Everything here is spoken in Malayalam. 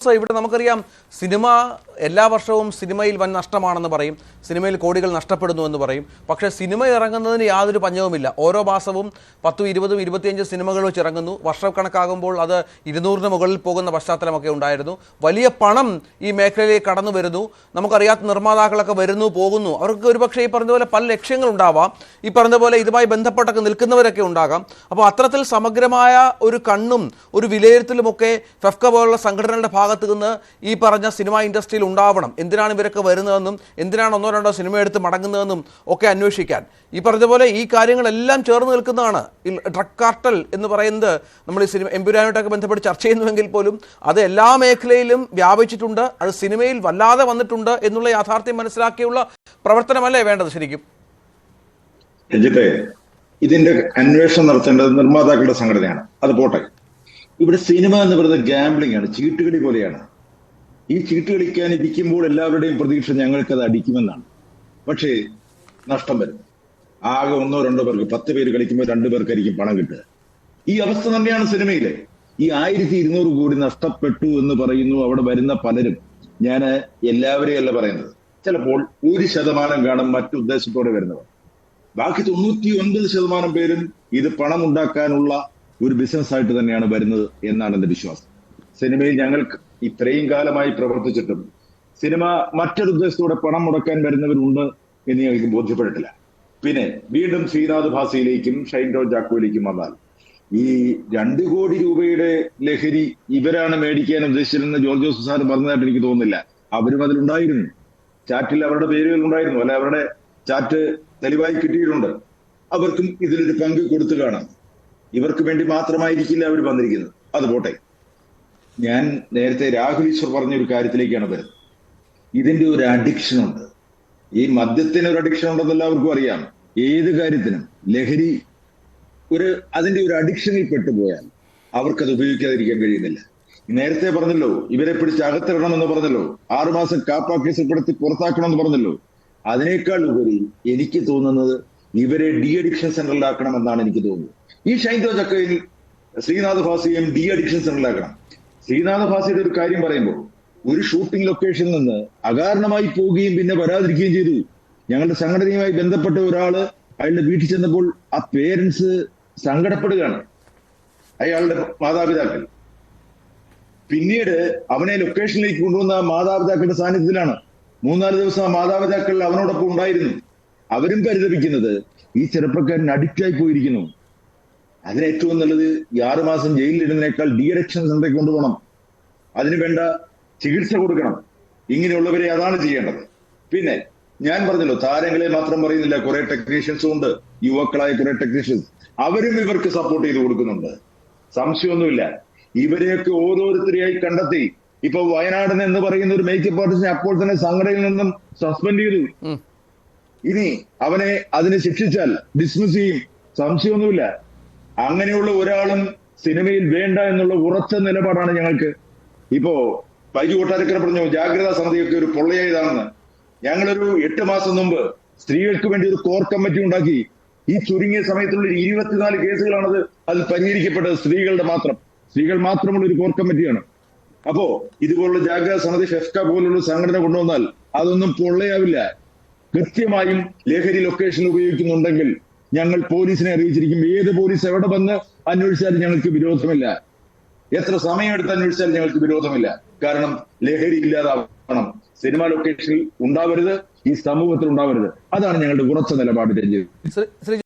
ഇവിടെ നമുക്കറിയാം സിനിമ എല്ലാ വർഷവും സിനിമയിൽ വൻ നഷ്ടമാണെന്ന് പറയും, സിനിമയിൽ കോടികൾ നഷ്ടപ്പെടുന്നു എന്ന് പറയും. പക്ഷേ സിനിമ ഇറങ്ങുന്നതിന് യാതൊരു പഞ്ഞവുമില്ല. ഓരോ മാസവും 10, 20, 25 സിനിമകൾ വെച്ച് ഇറങ്ങുന്നു. വർഷക്കണക്കാകുമ്പോൾ അത് 200-ന് മുകളിൽ പോകുന്ന പശ്ചാത്തലമൊക്കെ ഉണ്ടായിരുന്നു. വലിയ പണം ഈ മേഖലയിലേക്ക് കടന്നു വരുന്നു. നമുക്കറിയാത്ത നിർമ്മാതാക്കളൊക്കെ വരുന്നു പോകുന്നു. അവർക്ക് ഒരുപക്ഷെ ഈ പറഞ്ഞ പോലെ പല ലക്ഷ്യങ്ങളുണ്ടാവാം. ഈ പറഞ്ഞ പോലെ ഇതുമായി ബന്ധപ്പെട്ടൊക്കെ നിൽക്കുന്നവരൊക്കെ ഉണ്ടാകാം. അപ്പോൾ അത്തരത്തിൽ സമഗ്രമായ ഒരു കണ്ണും ഒരു വിലയിരുത്തലുമൊക്കെ ഫെഫ്ക പോലുള്ള സംഘടനകളുടെ ഭാഗത്ത് നിന്ന് ഈ പറഞ്ഞ സിനിമ ഇൻഡസ്ട്രിയിൽ ഉണ്ടാവണം. എന്തിനാണ് ഇവരൊക്കെ വരുന്നതെന്നും എന്തിനാണ് 1-2 സിനിമ എടുത്ത് മടങ്ങുന്നതെന്നും ഒക്കെ അന്വേഷിക്കാൻ ഈ പറഞ്ഞ പോലെ ഈ കാര്യങ്ങളെല്ലാം ചേർന്ന് നിൽക്കുന്നതാണ്. ഈ ഡ്രഗ് കാർട്ടൽ എന്ന് പറയുന്നത് നമ്മൾ ഈ സിനിമ എമ്പുരാനായിട്ടൊക്കെ ബന്ധപ്പെട്ട് ചർച്ച ചെയ്യുന്നുവെങ്കിൽ പോലും അത് എല്ലാ മേഖലയിലും വ്യാപിച്ചിട്ടുണ്ട്. അത് സിനിമയിൽ വല്ലാതെ വന്നിട്ടുണ്ട് എന്നുള്ള യാഥാർത്ഥ്യം മനസ്സിലാക്കിയുള്ള പ്രവർത്തനമല്ലേ വേണ്ടത് ശരിക്കും? ഇതിന്റെ അന്വേഷണം നടത്തേണ്ടത് നിർമ്മാതാക്കളുടെ സംഘടനയാണ്. അത് പോട്ടെ, ഇവിടെ സിനിമ എന്ന് പറയുന്നത് ഗാംബ്ലിംഗ് ആണ്, ചീട്ടുകളി പോലെയാണ്. ഈ ചീട്ട് കളിക്കാൻ ഇരിക്കുമ്പോൾ എല്ലാവരുടെയും പ്രതീക്ഷ ഞങ്ങൾക്കത് അടിക്കുമെന്നാണ്. പക്ഷേ നഷ്ടം വരും. ആകെ 1-2 പേർക്ക്, 10 പേര് കളിക്കുമ്പോൾ 2 പേർക്കായിരിക്കും പണം കിട്ടുക. ഈ അവസ്ഥ തന്നെയാണ് സിനിമയിലെ. ഈ 1200 കോടി നഷ്ടപ്പെട്ടു എന്ന് പറയുന്നു അവിടെ വരുന്ന പലരും. ഞാൻ എല്ലാവരെയും അല്ല പറയുന്നത്. ചിലപ്പോൾ 1% കാണും മറ്റുദ്ദേശത്തോടെ വരുന്നവർ. ബാക്കി 99% പേരും ഇത് പണം ഉണ്ടാക്കാനുള്ള ഒരു ബിസിനസ് ആയിട്ട് തന്നെയാണ് വരുന്നത് എന്നാണ് എന്റെ വിശ്വാസം. സിനിമയിൽ ഞങ്ങൾക്ക് ഇത്രയും കാലമായി പ്രവർത്തിച്ചിട്ടും സിനിമ മറ്റൊരു ഉദ്ദേശത്തോടെ പണം മുടക്കാൻ വരുന്നവരുണ്ട് എന്ന് ഞങ്ങൾക്ക് ബോധ്യപ്പെട്ടിട്ടില്ല. പിന്നെ വീണ്ടും ശ്രീനാഥ് ഭാസിയിലേക്കും ഷൈൻ ടോം ചാക്കോയിലേക്കും വന്നാൽ ഈ 2 കോടി രൂപയുടെ ലഹരി ഇവരാണ് മേടിക്കാൻ ഉദ്ദേശിച്ചിരുന്ന ജോർജ് ജോസഫ് സാർ പറഞ്ഞതായിട്ട് എനിക്ക് തോന്നുന്നില്ല. അവരും അതിലുണ്ടായിരുന്നു. ചാറ്റിൽ അവരുടെ പേരുകൾ ഉണ്ടായിരുന്നു, അല്ലെ അവരുടെ ചാറ്റ് തെളിവായി കിട്ടിയിട്ടുണ്ട്. അവർക്കും ഇതിലൊരു പങ്ക് കൊടുത്തു കാണാം. ഇവർക്ക് വേണ്ടി മാത്രമായിരിക്കില്ല അവർ വന്നിരിക്കുന്നത്. അത് പോട്ടെ, ഞാൻ നേരത്തെ രാഹുൽ ഈശ്വർ പറഞ്ഞ ഒരു കാര്യത്തിലേക്കാണ് വരുന്നത്. ഇതിന്റെ ഒരു അഡിക്ഷൻ ഉണ്ട്. ഈ മദ്യത്തിന് ഒരു അഡിക്ഷൻ ഉണ്ടെന്ന് എല്ലാവർക്കും അറിയാം. ഏത് കാര്യത്തിനും ലഹരി അതിന്റെ ഒരു അഡിക്ഷനിൽ പെട്ടുപോയാൽ അവർക്കത് ഉപയോഗിക്കാതിരിക്കാൻ കഴിയുന്നില്ല. നേരത്തെ പറഞ്ഞല്ലോ, ഇവരെ പിടിച്ച് അകത്തിടണമെന്ന് പറഞ്ഞല്ലോ, 6 മാസം കാപ്പ കേസിൽപ്പെടുത്തി പുറത്താക്കണമെന്ന് പറഞ്ഞല്ലോ. അതിനേക്കാൾ ഉപരി എനിക്ക് തോന്നുന്നത് ഇവരെ ഡി അഡിക്ഷൻ സെന്ററിലാക്കണമെന്നാണ് എനിക്ക് തോന്നുന്നത്. ഈ ഷൈൻ ടോം ചാക്കോയിൽ ശ്രീനാഥ് ഭാസിയും ഡി അഡിക്ഷൻ സെന്ററിലാക്കണം. ശ്രീനാഥ് ഭാസിയുടെ ഒരു കാര്യം പറയുമ്പോൾ ഒരു ഷൂട്ടിംഗ് ലൊക്കേഷനിൽ നിന്ന് അകാരണമായി പോവുകയും പിന്നെ വരാതിരിക്കുകയും ചെയ്തു. ഞങ്ങളുടെ സംഘടനയുമായി ബന്ധപ്പെട്ട ഒരാള് അയാളുടെ വീട്ടിൽ ചെന്നപ്പോൾ ആ പേരൻസ് സങ്കടപ്പെടുകയാണ്, അയാളുടെ മാതാപിതാക്കൾ. പിന്നീട് അവനെ ലൊക്കേഷനിലേക്ക് കൊണ്ടുവന്ന മാതാപിതാക്കളുടെ സാന്നിധ്യത്തിലാണ്. 3-4 ദിവസം ആ മാതാപിതാക്കൾ അവനോടൊപ്പം ഉണ്ടായിരുന്നു. അവരും പരിതപിക്കുന്നത് ഈ ചെറുപ്പക്കാരൻ അഡിക്റ്റായി പോയിരിക്കുന്നു. അതിന് ഏറ്റവും നല്ലത് 6 മാസം ജയിലിലിടുന്നതിനേക്കാൾ ഡി അഡിക്ഷൻ സെന്ററിൽ കൊണ്ടുപോകണം. അതിനു വേണ്ട ചികിത്സ കൊടുക്കണം. ഇങ്ങനെയുള്ളവരെ അതാണ് ചെയ്യേണ്ടത്. പിന്നെ ഞാൻ പറഞ്ഞല്ലോ, താരങ്ങളെ മാത്രം പറയുന്നില്ല, കുറെ ടെക്നീഷ്യൻസും ഉണ്ട്, യുവാക്കളായ കുറെ ടെക്നീഷ്യൻസ്. അവരും ഇവർക്ക് സപ്പോർട്ട് ചെയ്ത് കൊടുക്കുന്നുണ്ട്, സംശയമൊന്നുമില്ല. ഇവരെയൊക്കെ ഓരോരുത്തരെയായി കണ്ടെത്തി. ഇപ്പൊ വയനാടൻ എന്ന് പറയുന്ന ഒരു മേക്കപ്പ് ആർട്ടിസ്റ്റിനെ അപ്പോൾ തന്നെ സംഘടനയിൽ നിന്നും സസ്പെൻഡ് ചെയ്തു. ഇനി അവനെ അതിന് ശിക്ഷിച്ചാൽ ഡിസ്മിസ് ചെയ്യും, സംശയമൊന്നുമില്ല. അങ്ങനെയുള്ള ഒരാളും സിനിമയിൽ വേണ്ട എന്നുള്ള ഉറച്ച നിലപാടാണ് ഞങ്ങൾക്ക്. ഇപ്പോ പൈജു കൊട്ടാരക്കര പറഞ്ഞു ജാഗ്രതാ സമിതിയൊക്കെ ഒരു പൊള്ളയായതാണെന്ന്. ഞങ്ങളൊരു 8 മാസം മുമ്പ് സ്ത്രീകൾക്ക് വേണ്ടി ഒരു കോർ കമ്മിറ്റി ഉണ്ടാക്കി. ഈ ചുരുങ്ങിയ സമയത്തുള്ള 24 കേസുകളാണത് അതിൽ പരിഹരിക്കപ്പെട്ടത്. സ്ത്രീകൾ മാത്രമുള്ള ഒരു കോർ കമ്മിറ്റിയാണ്. അപ്പോ ഇതുപോലുള്ള ജാഗ്രതാ സമിതി ഫെഫ്ക പോലുള്ള സംഘടന കൊണ്ടുവന്നാൽ അതൊന്നും പൊള്ളയാവില്ല. കൃത്യമായും ലഹരി ലൊക്കേഷൻ ഉപയോഗിക്കുന്നുണ്ടെങ്കിൽ ഞങ്ങൾ പോലീസിനെ അറിയിച്ചിരിക്കും. ഏത് പോലീസ് എവിടെ വന്ന് അന്വേഷിച്ചാലും ഞങ്ങൾക്ക് വിരോധമില്ല. എത്ര സമയമെടുത്ത് അന്വേഷിച്ചാലും ഞങ്ങൾക്ക് വിരോധമില്ല. കാരണം ലഹരി ഇല്ലാതാവണം, സിനിമ ലൊക്കേഷനിൽ ഉണ്ടാവരുത്, ഈ സമൂഹത്തിൽ ഉണ്ടാവരുത്. അതാണ് ഞങ്ങളുടെ ഉറച്ച നിലപാട്. രഞ്ജിത്ത്.